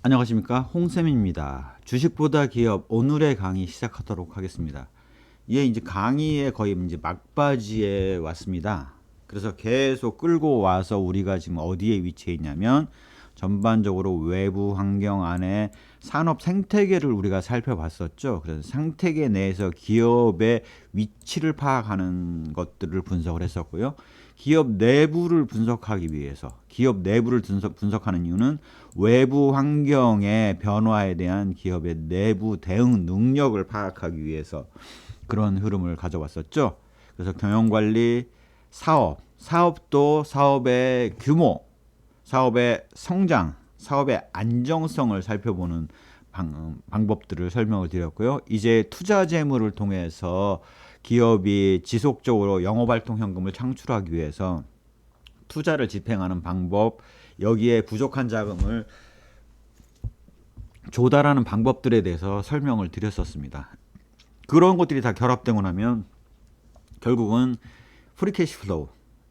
안녕하십니까, 홍쌤입니다. 주식보다 기업 오늘의 강의 시작하도록 하겠습니다. 이제 강의에 거의 이제 막바지에 왔습니다. 그래서 계속 끌고 와서 우리가 지금 어디에 위치해 있냐면 전반적으로 외부 환경 안에 산업 생태계를 우리가 살펴봤었죠. 그래서 생태계 내에서 기업의 위치를 파악하는 것들을 분석을 했었고요. 기업 내부를 분석하기 위해서, 기업 내부를 분석하는 이유는 외부 환경의 변화에 대한 기업의 내부 대응 능력을 파악하기 위해서 그런 흐름을 가져왔었죠. 그래서 경영관리, 사업도 사업의 규모, 사업의 성장, 사업의 안정성을 살펴보는 방법들을 설명을 드렸고요. 이제 투자 재무를 통해서 기업이 지속적으로 영업활동 현금을 창출하기 위해서 투자를 집행하는 방법, 여기에 부족한 자금을 조달하는 방법들에 대해서 설명을 드렸었습니다. 그런 것들이 다 결합되고 나면 결국은 프리캐시 플로우,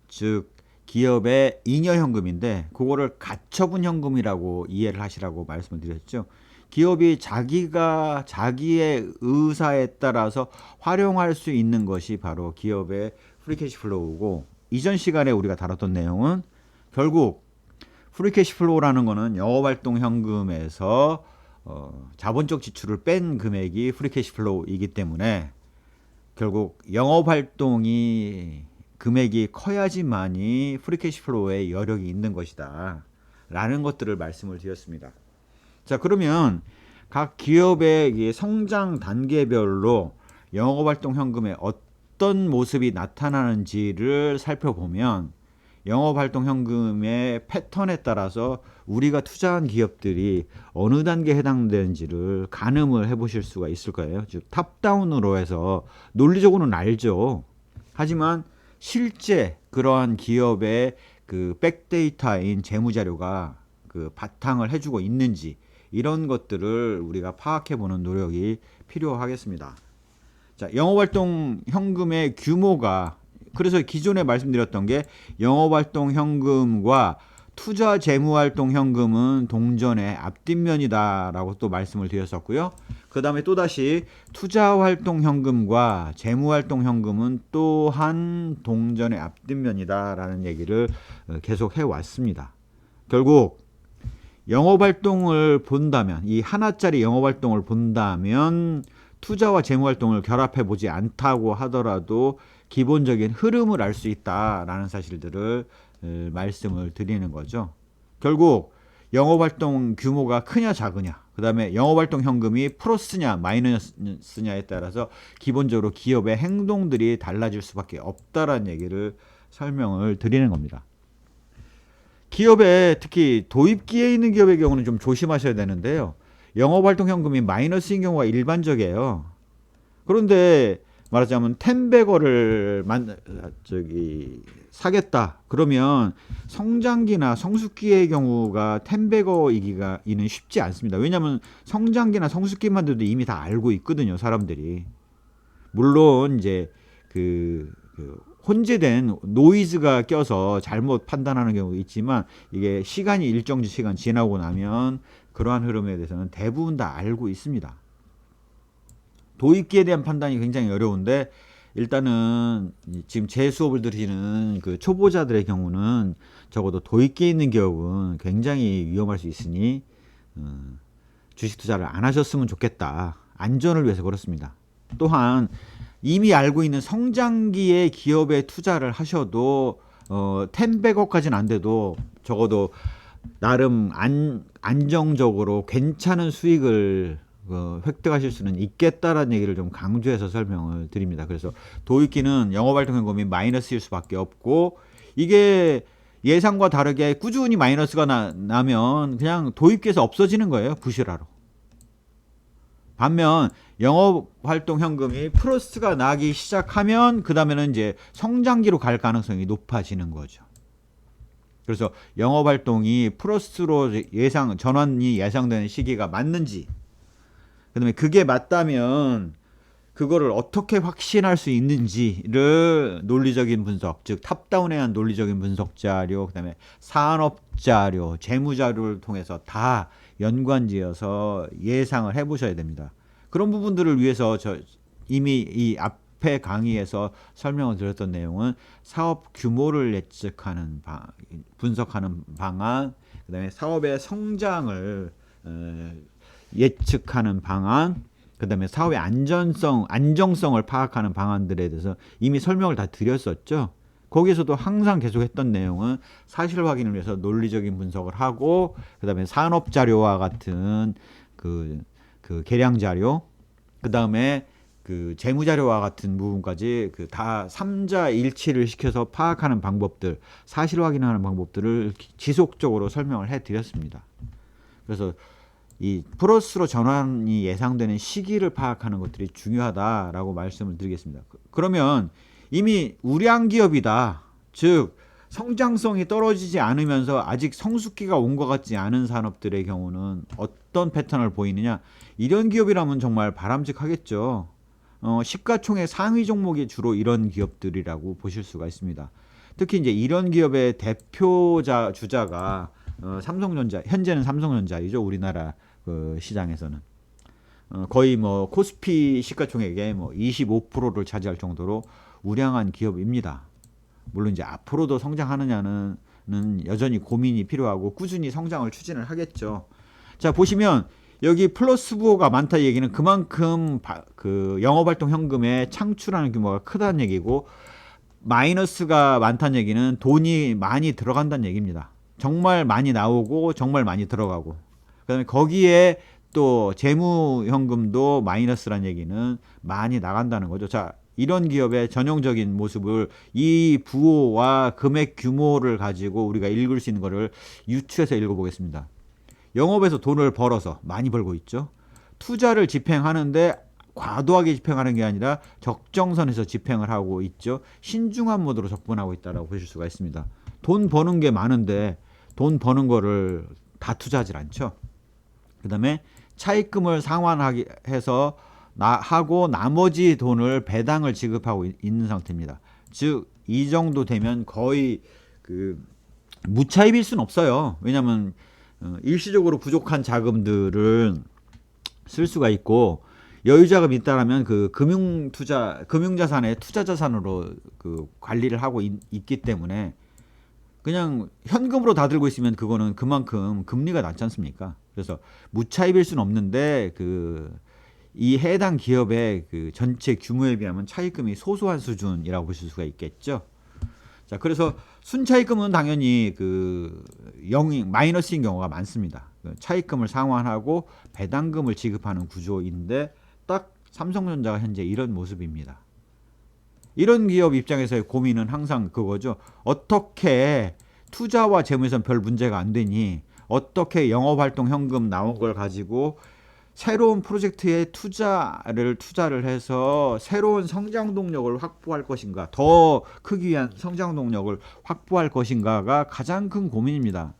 즉 기업의 잉여 현금인데 그거를 가처분 현금이라고 이해를 하시라고 말씀을 드렸죠. 기업이 자기의 의사에 따라서 활용할 수 있는 것이 바로 기업의 프리캐시 플로우고, 이전 시간에 우리가 다뤘던 내용은 결국 프리캐시 플로우라는 거는 영업활동 현금에서 자본적 지출을 뺀 금액이 프리캐시 플로우이기 때문에 결국 영업활동이 금액이 커야지만이 프리캐시 플로우의 여력이 있는 것이다 라는 것들을 말씀을 드렸습니다. 자, 그러면 각 기업의 성장 단계별로 영업활동 현금의 어떤 모습이 나타나는지를 살펴보면 영업활동 현금의 패턴에 따라서 우리가 투자한 기업들이 어느 단계에 해당되는지를 가늠을 해보실 수가 있을 거예요. 즉 탑다운으로 해서 논리적으로는 알죠. 하지만 실제 그러한 기업의 그 백데이터인 재무자료가 그 바탕을 해주고 있는지, 이런 것들을 우리가 파악해보는 노력이 필요하겠습니다. 자, 영업활동 현금의 규모가, 그래서 기존에 말씀드렸던 게 영업활동 현금과 투자 재무활동 현금은 동전의 앞뒷면이다 라고 또 말씀을 드렸었고요. 그 다음에 또다시 투자활동 현금과 재무활동 현금은 또한 동전의 앞뒷면이다 라는 얘기를 계속 해왔습니다. 결국 영업활동을 본다면, 이 하나짜리 영업활동을 본다면 투자와 재무활동을 결합해 보지 않다고 하더라도 기본적인 흐름을 알 수 있다라는 사실들을 말씀을 드리는 거죠. 결국 영업활동 규모가 크냐 작으냐, 그 다음에 영업활동 현금이 플러스냐 마이너스냐에 따라서 기본적으로 기업의 행동들이 달라질 수밖에 없다라는 얘기를 설명을 드리는 겁니다. 기업에, 특히 도입기에 있는 기업의 경우는 좀 조심하셔야 되는데요. 영업활동 현금이 마이너스인 경우가 일반적이에요. 그런데 말하자면 10배거를 사겠다 그러면 성장기나 성숙기의 경우가 10배거이기는 쉽지 않습니다. 왜냐하면 성장기나 성숙기만 돼도 이미 다 알고 있거든요, 사람들이. 물론 이제 그 혼재된 노이즈가 껴서 잘못 판단하는 경우가 있지만, 이게 시간이 일정 시간 지나고 나면 그러한 흐름에 대해서는 대부분 다 알고 있습니다. 도입기에 대한 판단이 굉장히 어려운데, 일단은 지금 제 수업을 들으시는 그 초보자들의 경우는 적어도 도입기에 있는 기업은 굉장히 위험할 수 있으니 주식 투자를 안 하셨으면 좋겠다. 안전을 위해서 그렇습니다. 또한 이미 알고 있는 성장기의 기업에 투자를 하셔도 10배거까지는 안 돼도 적어도 나름 안정적으로 괜찮은 수익을 획득하실 수는 있겠다라는 얘기를 좀 강조해서 설명을 드립니다. 그래서 도입기는 영업활동 현금이 마이너스일 수밖에 없고, 이게 예상과 다르게 꾸준히 마이너스가 나면 그냥 도입기에서 없어지는 거예요, 부실화로. 반면 영업활동 현금이 플러스가 나기 시작하면 그 다음에는 이제 성장기로 갈 가능성이 높아지는 거죠. 그래서 영업활동이 플러스로 전환이 예상되는 시기가 맞는지, 그 다음에 그게 맞다면 그거를 어떻게 확신할 수 있는지를 논리적인 분석, 즉 탑다운에 의한 논리적인 분석 자료, 그다음에 산업 자료, 재무 자료를 통해서 다 연관지어서 예상을 해보셔야 됩니다. 그런 부분들을 위해서 저 이미 이 앞에 강의에서 설명을 드렸던 내용은 사업 규모를 예측하는 분석하는 방안, 그다음에 사업의 성장을 예측하는 방안, 그다음에 사업의 안정성을 파악하는 방안들에 대해서 이미 설명을 다 드렸었죠. 거기에서도 항상 계속했던 내용은 사실 확인을 위해서 논리적인 분석을 하고, 그다음에 산업 자료와 같은 그 계량 자료, 그다음에 그 재무 자료와 같은 부분까지 그 다 삼자 일치를 시켜서 파악하는 방법들, 사실 확인하는 방법들을 지속적으로 설명을 해드렸습니다. 그래서 이 플러스로 전환이 예상되는 시기를 파악하는 것들이 중요하다라고 말씀을 드리겠습니다. 그러면 이미 우량 기업이다, 즉 성장성이 떨어지지 않으면서 아직 성숙기가 온 것 같지 않은 산업들의 경우는 어떤 패턴을 보이느냐, 이런 기업이라면 정말 바람직하겠죠. 시가총액 상위 종목이 주로 이런 기업들이라고 보실 수가 있습니다. 특히 이제 이런 기업의 주자가 삼성전자, 현재는 삼성전자이죠. 우리나라 그 시장에서는 거의 뭐 코스피 시가총액의 뭐 25%를 차지할 정도로 우량한 기업입니다. 물론 이제 앞으로도 성장하느냐는 여전히 고민이 필요하고 꾸준히 성장을 추진을 하겠죠. 자, 보시면 여기 플러스 부호가 많다 얘기는 그만큼 그 영업활동 현금의 창출하는 규모가 크다는 얘기고, 마이너스가 많다는 얘기는 돈이 많이 들어간다는 얘기입니다. 정말 많이 나오고 정말 많이 들어가고, 그다음에 거기에 또 재무 현금도 마이너스란 얘기는 많이 나간다는 거죠. 자, 이런 기업의 전형적인 모습을 이 부호와 금액 규모를 가지고 우리가 읽을 수 있는 거를 유추해서 읽어보겠습니다. 영업에서 돈을 벌어서 많이 벌고 있죠. 투자를 집행하는데 과도하게 집행하는 게 아니라 적정선에서 집행을 하고 있죠. 신중한 모드로 접근하고 있다고 보실 수가 있습니다. 돈 버는 게 많은데 돈 버는 거를 다 투자하지 않죠. 그 다음에 차입금을 상환해서 하고 나머지 돈을 배당을 지급하고 있는 상태입니다. 즉 이 정도 되면 거의 그 무차입일 수는 없어요. 왜냐하면 일시적으로 부족한 자금들을 쓸 수가 있고, 여유자금이 있다라면 그 금융자산의 투자자산으로 그 관리를 하고 있기 때문에 그냥 현금으로 다 들고 있으면 그거는 그만큼 금리가 낮지 않습니까? 그래서 무차입일 수는 없는데 이 해당 기업의 그 전체 규모에 비하면 차입금이 소소한 수준이라고 보실 수가 있겠죠. 자, 그래서 순차입금은 당연히 마이너스인 경우가 많습니다. 차입금을 상환하고 배당금을 지급하는 구조인데 딱 삼성전자가 현재 이런 모습입니다. 이런 기업 입장에서의 고민은 항상 그거죠. 어떻게 투자와 재무에선 별 문제가 안 되니 어떻게 영업활동 현금 나온 걸 가지고 새로운 프로젝트에 투자를 해서 새로운 성장 동력을 확보할 것인가, 더 크기 위한 성장 동력을 확보할 것인가가 가장 큰 고민입니다.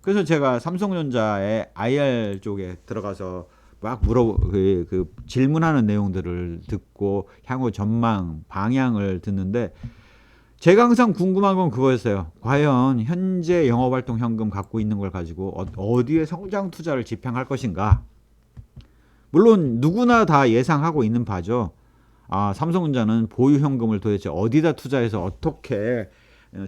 그래서 제가 삼성전자의 IR 쪽에 들어가서 막 질문하는 내용들을 듣고 향후 전망, 방향을 듣는데 제가 항상 궁금한 건 그거였어요. 과연 현재 영업활동 현금 갖고 있는 걸 가지고 어디에 성장 투자를 집행할 것인가. 물론 누구나 다 예상하고 있는 바죠. 삼성전자는 보유 현금을 도대체 어디다 투자해서 어떻게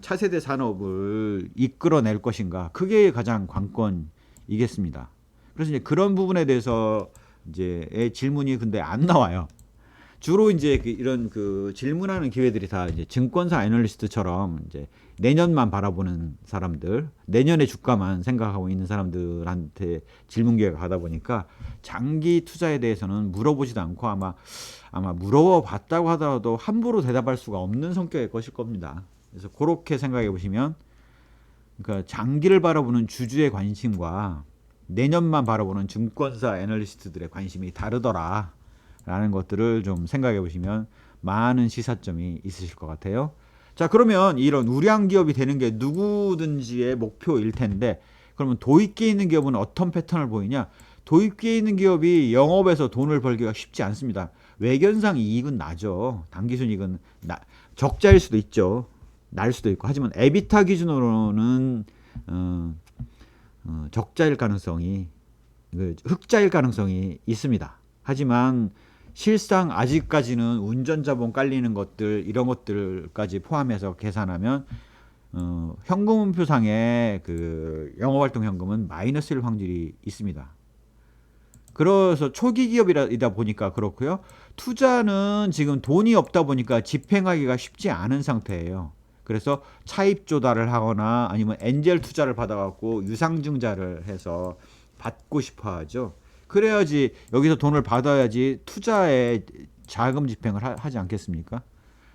차세대 산업을 이끌어낼 것인가. 그게 가장 관건이겠습니다. 그래서 이제 그런 부분에 대해서 이제 질문이 근데 안 나와요. 주로 이제 이런 질문하는 기회들이 다 이제 증권사 애널리스트처럼 이제 내년만 바라보는 사람들, 내년의 주가만 생각하고 있는 사람들한테 질문 기회가 가다 보니까 장기 투자에 대해서는 물어보지도 않고 아마 물어봤다고 하더라도 함부로 대답할 수가 없는 성격의 것일 겁니다. 그래서 그렇게 생각해 보시면, 그러니까 장기를 바라보는 주주의 관심과 내년만 바라보는 증권사 애널리스트들의 관심이 다르더라 라는 것들을 좀 생각해 보시면 많은 시사점이 있으실 것 같아요. 자, 그러면 이런 우량 기업이 되는 게 누구든지의 목표일 텐데, 그러면 도입기에 있는 기업은 어떤 패턴을 보이냐? 도입기에 있는 기업이 영업에서 돈을 벌기가 쉽지 않습니다. 외견상 이익은 나죠. 당기순이익은 적자일 수도 있죠. 날 수도 있고. 하지만 에비타 기준으로는 적자일 가능성이, 흑자일 가능성이 있습니다. 하지만 실상 아직까지는 운전자본 깔리는 것들, 이런 것들까지 포함해서 계산하면 현금음표상의 그 영업활동 현금은 마이너스일 확률이 있습니다. 그래서 초기 기업이다 보니까 그렇고요. 투자는 지금 돈이 없다 보니까 집행하기가 쉽지 않은 상태예요. 그래서 차입 조달을 하거나 아니면 엔젤 투자를 받아갖고 유상증자를 해서 받고 싶어 하죠. 그래야지 여기서 돈을 받아야지 투자에 자금 집행을 하지 않겠습니까?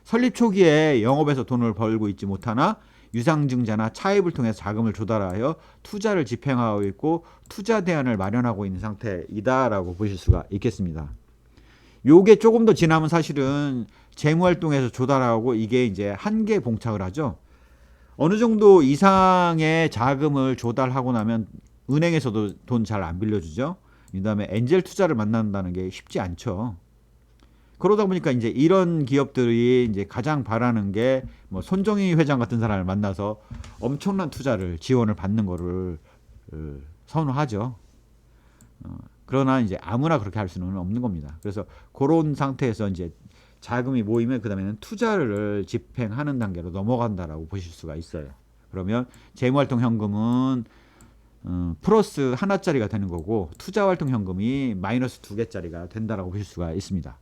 설립 초기에 영업에서 돈을 벌고 있지 못하나 유상증자나 차입을 통해서 자금을 조달하여 투자를 집행하고 있고 투자 대안을 마련하고 있는 상태이다라고 보실 수가 있겠습니다. 요게 조금 더 지나면 사실은 재무활동에서 조달하고 이게 이제 한계에 봉착을 하죠. 어느 정도 이상의 자금을 조달하고 나면 은행에서도 돈 잘 안 빌려주죠. 그 다음에 엔젤 투자를 만난다는 게 쉽지 않죠. 그러다 보니까 이제 이런 기업들이 이제 가장 바라는 게 뭐 손정희 회장 같은 사람을 만나서 엄청난 투자를 지원을 받는 거를 선호하죠. 그러나 이제 아무나 그렇게 할 수는 없는 겁니다. 그래서 그런 상태에서 이제 자금이 모이면 그 다음에는 투자를 집행하는 단계로 넘어간다라고 보실 수가 있어요. 그러면 재무활동 현금은 플러스 하나짜리가 되는 거고 투자활동 현금이 마이너스 2개짜리가 된다라고 보실 수가 있습니다.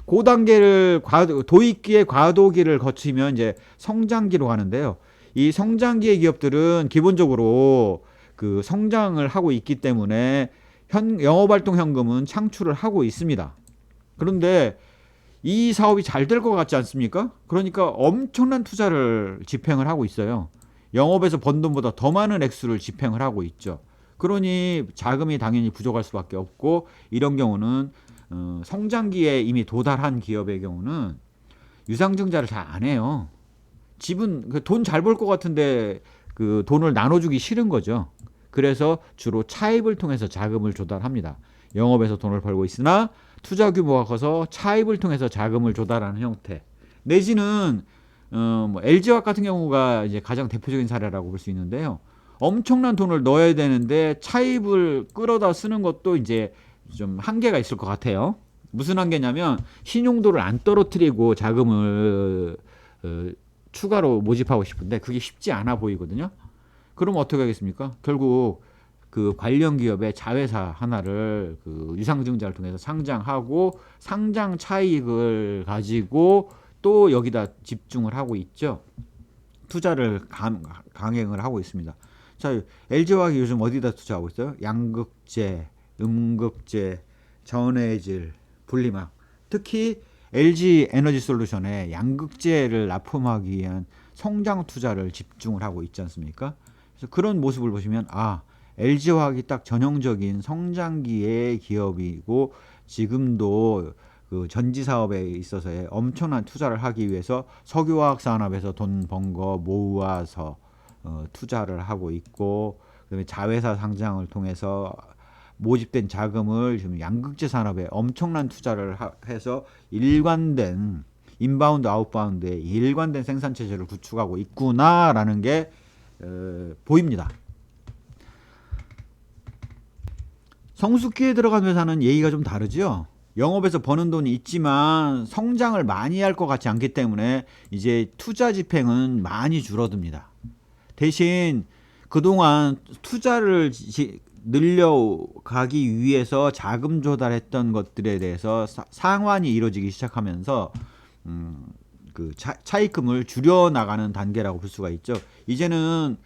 그 단계를 도입기의 과도기를 거치면 이제 성장기로 가는데요. 이 성장기의 기업들은 기본적으로 그 성장을 하고 있기 때문에 영업활동 현금은 창출을 하고 있습니다. 그런데 이 사업이 잘 될 것 같지 않습니까? 그러니까 엄청난 투자를 집행을 하고 있어요. 영업에서 번 돈보다 더 많은 액수를 집행을 하고 있죠. 그러니 자금이 당연히 부족할 수밖에 없고 이런 경우는 성장기에 이미 도달한 기업의 경우는 유상증자를 잘 안 해요. 집은 돈 잘 벌 것 같은데 그 돈을 나눠주기 싫은 거죠. 그래서 주로 차입을 통해서 자금을 조달합니다. 영업에서 돈을 벌고 있으나 투자 규모가 커서 차입을 통해서 자금을 조달하는 형태. 내지는 뭐 LG화학 같은 경우가 이제 가장 대표적인 사례라고 볼 수 있는데요. 엄청난 돈을 넣어야 되는데 차입을 끌어다 쓰는 것도 이제 좀 한계가 있을 것 같아요. 무슨 한계냐면 신용도를 안 떨어뜨리고 자금을 추가로 모집하고 싶은데 그게 쉽지 않아 보이거든요. 그럼 어떻게 하겠습니까? 결국 그 관련 기업의 자회사 하나를 그 유상증자를 통해서 상장하고 상장 차익을 가지고 또 여기다 집중을 하고 있죠. 투자를 강행을 하고 있습니다. 자, LG화학이 요즘 어디다 투자하고 있어요? 양극재, 음극재, 전해질, 분리막. 특히 LG 에너지솔루션에 양극재를 납품하기 위한 성장 투자를 집중을 하고 있지 않습니까? 그래서 그런 모습을 보시면 LG화학이 딱 전형적인 성장기의 기업이고 지금도 그 전지 사업에 있어서의 엄청난 투자를 하기 위해서 석유화학 산업에서 돈 번 거 모아서 투자를 하고 있고 그다음에 자회사 상장을 통해서 모집된 자금을 지금 양극재 산업에 엄청난 투자를 해서 일관된 인바운드 아웃바운드의 일관된 생산 체제를 구축하고 있구나라는 게 보입니다. 성숙기에 들어간 회사는 예의가 좀 다르죠. 영업에서 버는 돈이 있지만 성장을 많이 할 것 같지 않기 때문에 이제 투자 집행은 많이 줄어듭니다. 대신 그동안 투자를 늘려가기 위해서 자금 조달했던 것들에 대해서 상환이 이루어지기 시작하면서 그 차입금을 줄여나가는 단계라고 볼 수가 있죠. 이제는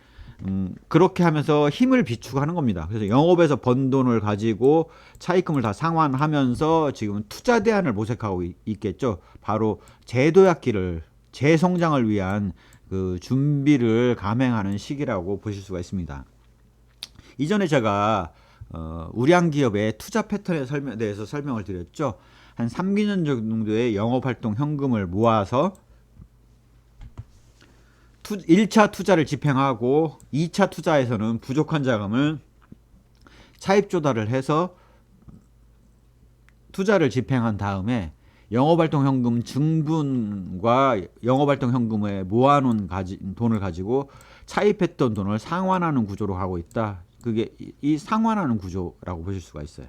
그렇게 하면서 힘을 비축하는 겁니다. 그래서 영업에서 번 돈을 가지고 차입금을 다 상환하면서 지금 투자 대안을 모색하고 있겠죠. 바로 재도약기를 재성장을 위한 그 준비를 감행하는 시기라고 보실 수가 있습니다. 이전에 제가 우량 기업의 투자 패턴에 대해서 설명을 드렸죠. 한 3개년 정도의 영업활동 현금을 모아서 1차 투자를 집행하고 2차 투자에서는 부족한 자금을 차입 조달을 해서 투자를 집행한 다음에 영업활동현금 증분과 영업활동현금에 모아놓은 돈을 가지고 차입했던 돈을 상환하는 구조로 가고 있다. 그게 이 상환하는 구조라고 보실 수가 있어요.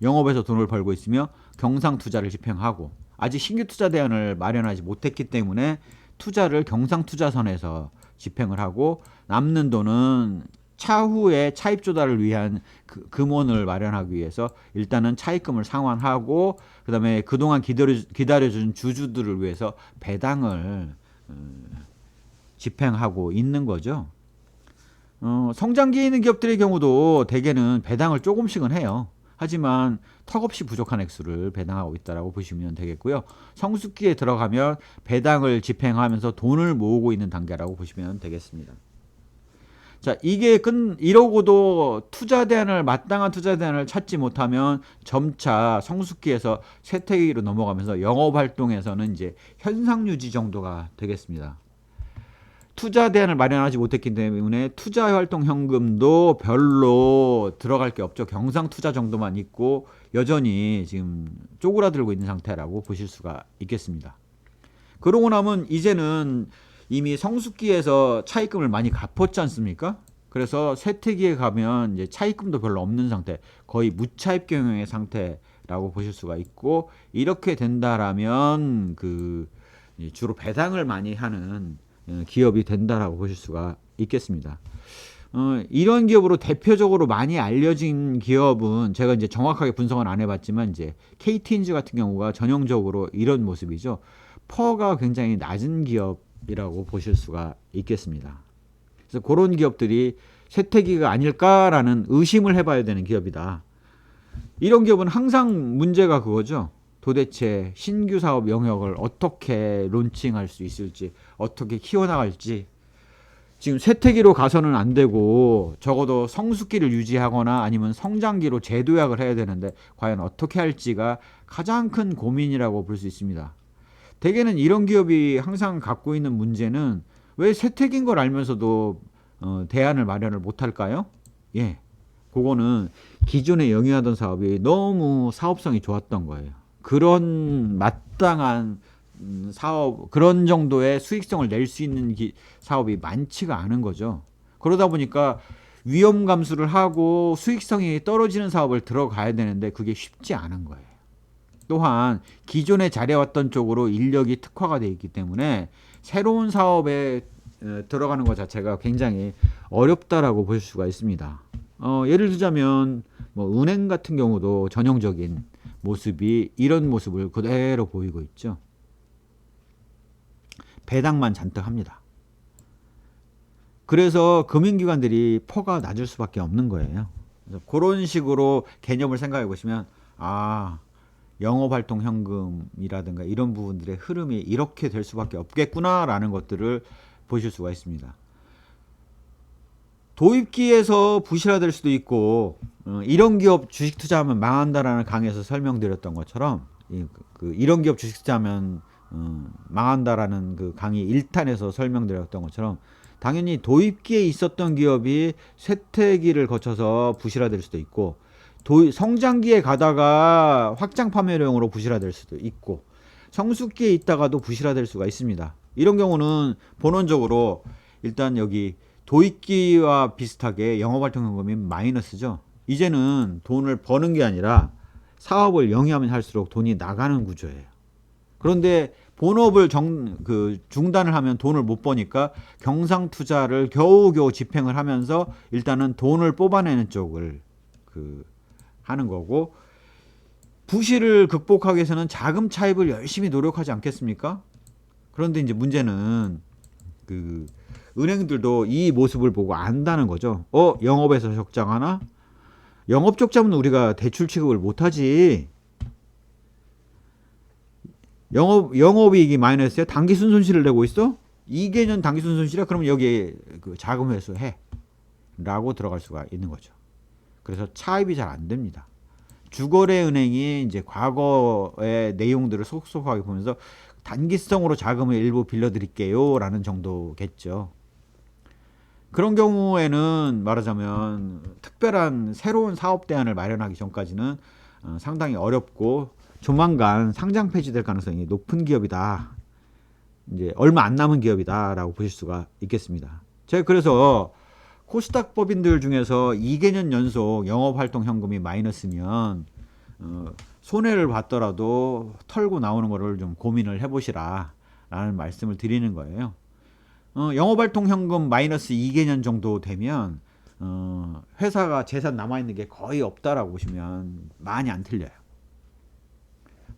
영업에서 돈을 벌고 있으며 경상투자를 집행하고 아직 신규 투자 대안을 마련하지 못했기 때문에 투자를 경상투자선에서 집행을 하고 남는 돈은 차후에 차입 조달을 위한 금원을 마련하기 위해서 일단은 차입금을 상환하고 그다음에 그동안 기다려준 주주들을 위해서 배당을 집행하고 있는 거죠. 성장기에 있는 기업들의 경우도 대개는 배당을 조금씩은 해요. 하지만 턱없이 부족한 액수를 배당하고 있다고 보시면 되겠고요. 성숙기에 들어가면 배당을 집행하면서 돈을 모으고 있는 단계라고 보시면 되겠습니다. 자, 이러고도 마땅한 투자 대안을 찾지 못하면 점차 성숙기에서 쇠퇴기로 넘어가면서 영업활동에서는 이제 현상 유지 정도가 되겠습니다. 투자 대안을 마련하지 못했기 때문에 투자활동 현금도 별로 들어갈 게 없죠. 경상투자 정도만 있고 여전히 지금 쪼그라들고 있는 상태라고 보실 수가 있겠습니다. 그러고 나면 이제는 이미 성숙기에서 차입금을 많이 갚았지 않습니까? 그래서 쇠퇴기에 가면 이제 차입금도 별로 없는 상태, 거의 무차입 경영의 상태라고 보실 수가 있고, 이렇게 된다라면 주로 배당을 많이 하는 기업이 된다라고 보실 수가 있겠습니다. 이런 기업으로 대표적으로 많이 알려진 기업은 제가 이제 정확하게 분석은 안 해봤지만 이제 KT인지 같은 경우가 전형적으로 이런 모습이죠. 퍼가 굉장히 낮은 기업이라고 보실 수가 있겠습니다. 그래서 그런 기업들이 쇠퇴기가 아닐까라는 의심을 해봐야 되는 기업이다. 이런 기업은 항상 문제가 그거죠. 도대체 신규 사업 영역을 어떻게 론칭할 수 있을지, 어떻게 키워나갈지. 지금 쇠퇴기로 가서는 안 되고 적어도 성숙기를 유지하거나 아니면 성장기로 재도약을 해야 되는데 과연 어떻게 할지가 가장 큰 고민이라고 볼 수 있습니다. 대개는 이런 기업이 항상 갖고 있는 문제는 왜 쇠퇴기인 걸 알면서도 대안을 마련을 못할까요? 예, 그거는 기존에 영위하던 사업이 너무 사업성이 좋았던 거예요. 그런 마땅한 사업, 그런 정도의 수익성을 낼 수 있는 사업이 많지가 않은 거죠. 그러다 보니까 위험 감수를 하고 수익성이 떨어지는 사업을 들어가야 되는데 그게 쉽지 않은 거예요. 또한 기존에 잘해왔던 쪽으로 인력이 특화가 되어 있기 때문에 새로운 사업에 들어가는 것 자체가 굉장히 어렵다라고 볼 수가 있습니다. 예를 들자면 뭐 은행 같은 경우도 전형적인 모습이 이런 모습을 그대로 보이고 있죠. 배당만 잔뜩 합니다. 그래서 금융기관들이 퍼가 낮을 수밖에 없는 거예요. 그래서 그런 식으로 개념을 생각해 보시면 영업활동 현금이라든가 이런 부분들의 흐름이 이렇게 될 수밖에 없겠구나라는 것들을 보실 수가 있습니다. 도입기에서 부실화될 수도 있고 이런 기업 주식 투자하면 망한다라는 강의에서 설명드렸던 것처럼 이런 기업 주식 투자하면 망한다라는 그 강의 1탄에서 설명드렸던 것처럼 당연히 도입기에 있었던 기업이 쇠퇴기를 거쳐서 부실화될 수도 있고 성장기에 가다가 확장 판매량으로 부실화될 수도 있고 성숙기에 있다가도 부실화될 수가 있습니다. 이런 경우는 본원적으로 일단 여기 도입기와 비슷하게 영업활동 현금이 마이너스죠. 이제는 돈을 버는 게 아니라 사업을 영위하면 할수록 돈이 나가는 구조예요. 그런데 본업을 중단을 하면 돈을 못 버니까 경상투자를 겨우겨우 집행을 하면서 일단은 돈을 뽑아내는 쪽을 하는 거고, 부실을 극복하기 위해서는 자금 차입을 열심히 노력하지 않겠습니까? 그런데 이제 문제는 은행들도 이 모습을 보고 안다는 거죠. 영업에서 적자하나? 영업 적자면 우리가 대출 취급을 못하지. 영업이익이 마이너스야? 당기순 손실을 내고 있어? 이개년 당기순 손실이야? 그러면 여기에 자금 회수해 라고 들어갈 수가 있는 거죠. 그래서 차입이 잘 안 됩니다. 주거래은행이 이제 과거의 내용들을 속속하게 보면서 단기성으로 자금을 일부 빌려드릴게요 라는 정도겠죠. 그런 경우에는 말하자면 특별한 새로운 사업 대안을 마련하기 전까지는 상당히 어렵고 조만간 상장 폐지될 가능성이 높은 기업이다. 이제 얼마 안 남은 기업이다라고 보실 수가 있겠습니다. 제가 그래서 코스닥 법인들 중에서 2개년 연속 영업활동 현금이 마이너스면 손해를 봤더라도 털고 나오는 거를 좀 고민을 해보시라 라는 말씀을 드리는 거예요. 영업활동 현금 마이너스 2개년 정도 되면 회사가 재산 남아있는 게 거의 없다라고 보시면 많이 안 틀려요.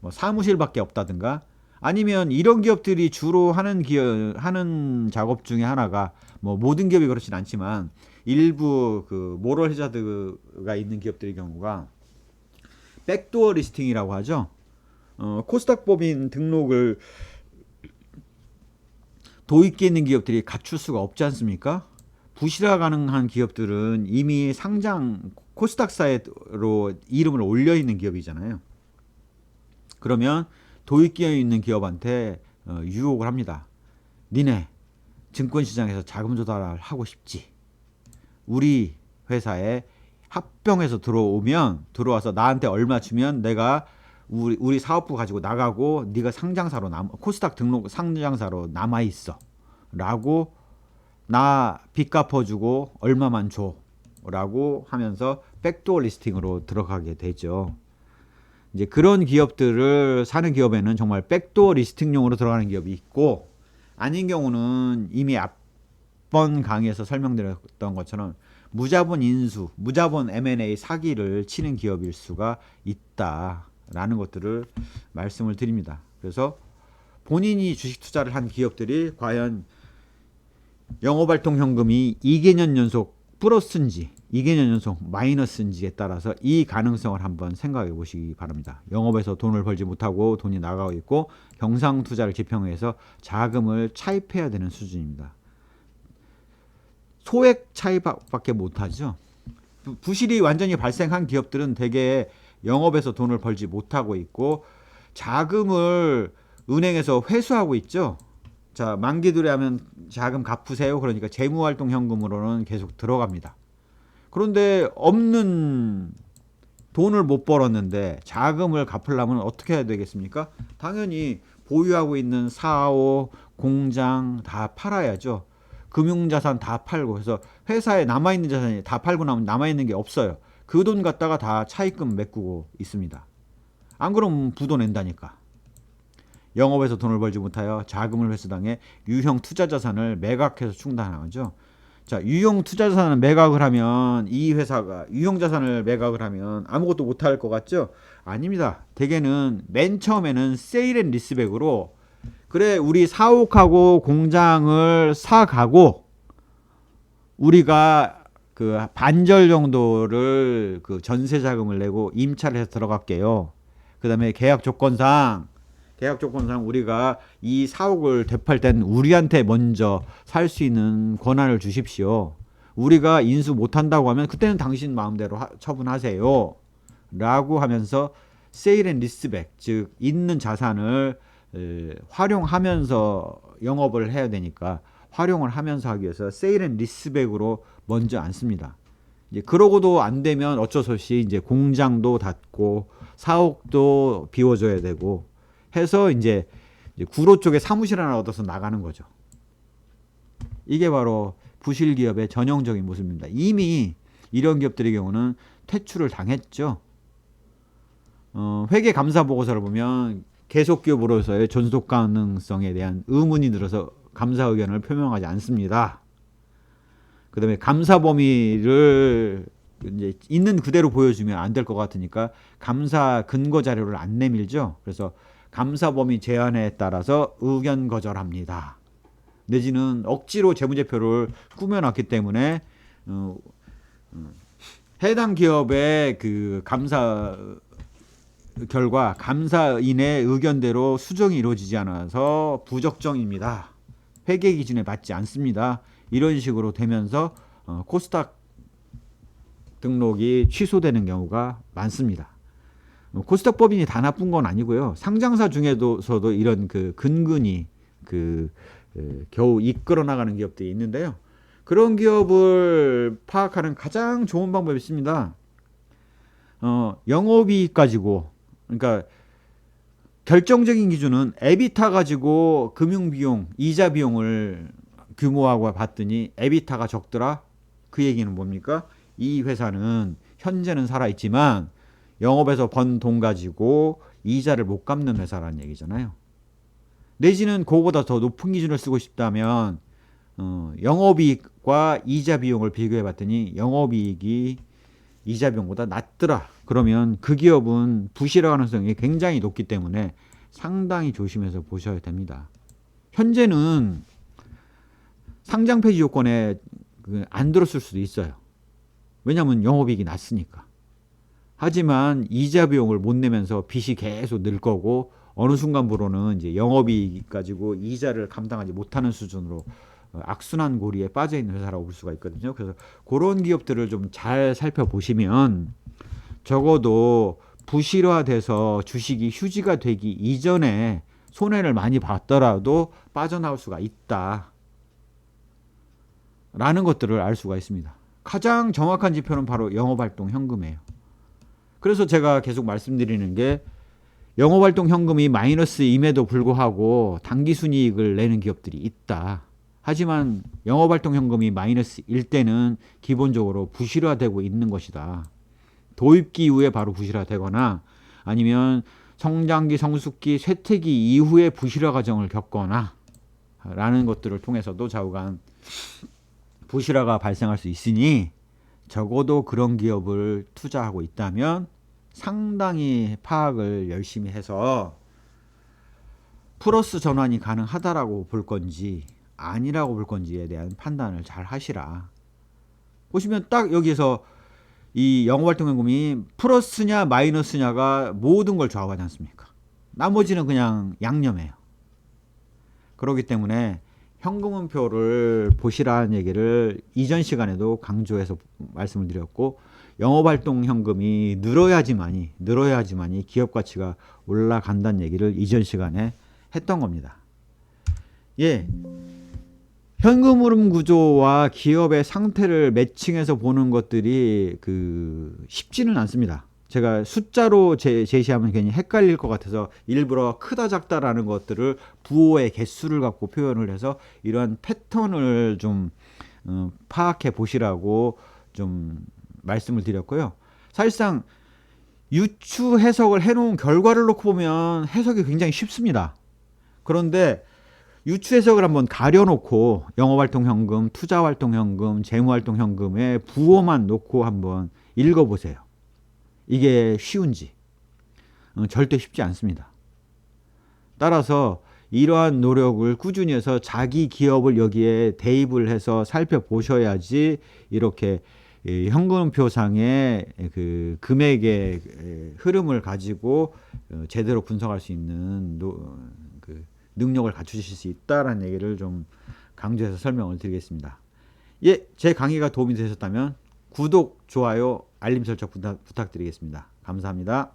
뭐 사무실밖에 없다든가, 아니면 이런 기업들이 주로 하는 작업 중에 하나가, 뭐 모든 기업이 그렇진 않지만 일부 그 모럴 해자드가 있는 기업들의 경우가 백도어 리스팅이라고 하죠. 코스닥 법인 등록을 도입기에 있는 기업들이 갖출 수가 없지 않습니까? 부실화 가능한 기업들은 이미 상장 코스닥사로 이름을 올려 있는 기업이잖아요. 그러면 도입기에 있는 기업한테 유혹을 합니다. 니네 증권시장에서 자금 조달을 하고 싶지? 우리 회사에 합병해서 들어와서 나한테 얼마 주면 내가 우리 사업부 가지고 나가고 네가 상장사로 코스닥 등록 상장사로 남아 있어 라고, 나 빚 갚아주고 얼마만 줘 라고 하면서 백도어 리스팅으로 들어가게 되죠. 이제 그런 기업들을 사는 기업에는 정말 백도어 리스팅용으로 들어가는 기업이 있고, 아닌 경우는 이미 앞번 강의에서 설명드렸던 것처럼 무자본 인수, 무자본 M&A 사기를 치는 기업일 수가 있다라는 것들을 말씀을 드립니다. 그래서 본인이 주식 투자를 한 기업들이 과연 영업활동 현금이 2개년 연속 플러스인지 2개년 연속 마이너스인지에 따라서 이 가능성을 한번 생각해 보시기 바랍니다. 영업에서 돈을 벌지 못하고 돈이 나가고 있고 경상투자를 지평해서 자금을 차입해야 되는 수준입니다. 소액 차입밖에 못하죠. 부실이 완전히 발생한 기업들은 대개 영업에서 돈을 벌지 못하고 있고 자금을 은행에서 회수하고 있죠. 자, 만기들이 하면 자금 갚으세요. 그러니까 재무활동 현금으로는 계속 들어갑니다. 그런데 없는 돈을 못 벌었는데 자금을 갚으려면 어떻게 해야 되겠습니까? 당연히 보유하고 있는 사업, 공장 다 팔아야죠. 금융자산 다 팔고, 그래서 회사에 남아있는 자산이 다 팔고 나면 남아있는 게 없어요. 그 돈 갖다가 다 차입금 메꾸고 있습니다. 안 그러면 부도 낸다니까. 영업에서 돈을 벌지 못하여 자금을 회수당해 유형 투자자산을 매각해서 충당하죠. 자, 유형 투자자산을 매각을 하면 이 회사가 유형 자산을 매각을 하면 아무것도 못할 것 같죠? 아닙니다. 대개는 맨 처음에는 세일 앤 리스백으로, 그래 우리 사옥하고 공장을 사가고 우리가 그 반절 정도를 그 전세 자금을 내고 임차를 해서 들어갈게요. 그 다음에 계약 조건상 우리가 이 사옥을 되팔 땐 우리한테 먼저 살 수 있는 권한을 주십시오. 우리가 인수 못한다고 하면 그때는 당신 마음대로 처분하세요 라고 하면서 세일 앤 리스백, 즉 있는 자산을 활용하면서 영업을 해야 되니까 활용을 하면서 하기 위해서 세일 앤 리스백으로 먼저 앉습니다. 이제 그러고도 안 되면 어쩔 수 없이 이제 공장도 닫고 사옥도 비워줘야 되고 해서 이제 구로 쪽에 사무실 하나 얻어서 나가는 거죠. 이게 바로 부실 기업의 전형적인 모습입니다. 이미 이런 기업들의 경우는 퇴출을 당했죠. 회계 감사 보고서를 보면 계속 기업으로서의 존속 가능성에 대한 의문이 들어서 감사 의견을 표명하지 않습니다. 그 다음에 감사 범위를 이제 있는 그대로 보여주면 안 될 것 같으니까 감사 근거 자료를 안 내밀죠. 그래서 감사 범위 제한에 따라서 의견 거절합니다. 내지는 억지로 재무제표를 꾸며놨기 때문에 해당 기업의 그 감사 결과 감사인의 의견대로 수정이 이루어지지 않아서 부적정입니다. 회계 기준에 맞지 않습니다. 이런 식으로 되면서 코스닥 등록이 취소되는 경우가 많습니다. 코스닥 법인이 다 나쁜 건 아니고요. 상장사 중에서도 이런 그 근근히 겨우 이끌어 나가는 기업들이 있는데요. 그런 기업을 파악하는 가장 좋은 방법이 있습니다. 영업이익 가지고, 그러니까 결정적인 기준은 에비타 가지고 금융비용, 이자 비용을 규모하고 봤더니 에비타가 적더라. 그 얘기는 뭡니까? 이 회사는 현재는 살아있지만 영업에서 번 돈 가지고 이자를 못 갚는 회사라는 얘기잖아요. 내지는 그거보다 더 높은 기준을 쓰고 싶다면 영업이익과 이자 비용을 비교해 봤더니 영업이익이 이자 비용보다 낮더라. 그러면 그 기업은 부실화 가능성이 굉장히 높기 때문에 상당히 조심해서 보셔야 됩니다. 현재는 상장 폐지 요건에 안 들었을 수도 있어요. 왜냐하면 영업이익이 낮으니까. 하지만 이자 비용을 못 내면서 빚이 계속 늘 거고 어느 순간부로는 이제 영업이익 가지고 이자를 감당하지 못하는 수준으로 악순환 고리에 빠져 있는 회사라고 볼 수가 있거든요. 그래서 그런 기업들을 좀 잘 살펴보시면 적어도 부실화돼서 주식이 휴지가 되기 이전에 손해를 많이 봤더라도 빠져나올 수가 있다 라는 것들을 알 수가 있습니다. 가장 정확한 지표는 바로 영업활동 현금이에요. 그래서 제가 계속 말씀드리는 게 영업활동 현금이 마이너스임에도 불구하고 당기순이익을 내는 기업들이 있다. 하지만 영업활동 현금이 마이너스일 때는 기본적으로 부실화되고 있는 것이다. 도입기 이후에 바로 부실화되거나 아니면 성장기, 성숙기, 쇠퇴기 이후에 부실화 과정을 겪거나 라는 것들을 통해서도 좌우간 부실화가 발생할 수 있으니 적어도 그런 기업을 투자하고 있다면 상당히 파악을 열심히 해서 플러스 전환이 가능하다라고 볼 건지 아니라고 볼 건지에 대한 판단을 잘 하시라. 보시면 딱 여기서 이 영업활동현금이 플러스냐 마이너스냐가 모든 걸 좌우하지 않습니까? 나머지는 그냥 양념해요. 그렇기 때문에 현금음표를 보시라는 얘기를 이전 시간에도 강조해서 말씀을 드렸고 영업활동 현금이 늘어야지만이 기업 가치가 올라간다는 얘기를 이전 시간에 했던 겁니다. 예, 현금 흐름 구조와 기업의 상태를 매칭해서 보는 것들이 쉽지는 않습니다. 제가 숫자로 제시하면 괜히 헷갈릴 것 같아서 일부러 크다 작다라는 것들을 부호의 개수를 갖고 표현을 해서 이러한 패턴을 좀 파악해 보시라고 좀 말씀을 드렸고요. 사실상 유추 해석을 해놓은 결과를 놓고 보면 해석이 굉장히 쉽습니다. 그런데 유추 해석을 한번 가려놓고 영업활동 현금, 투자활동 현금, 재무활동 현금의 부호만 놓고 한번 읽어보세요. 이게 쉬운지. 절대 쉽지 않습니다. 따라서 이러한 노력을 꾸준히 해서 자기 기업을 여기에 대입을 해서 살펴보셔야지 이렇게 현금표상의 그 금액의 흐름을 가지고 제대로 분석할 수 있는 능력을 갖추실 수 있다라는 얘기를 좀 강조해서 설명을 드리겠습니다. 예, 제 강의가 도움이 되셨다면 구독, 좋아요, 알림 설정 부탁드리겠습니다. 감사합니다.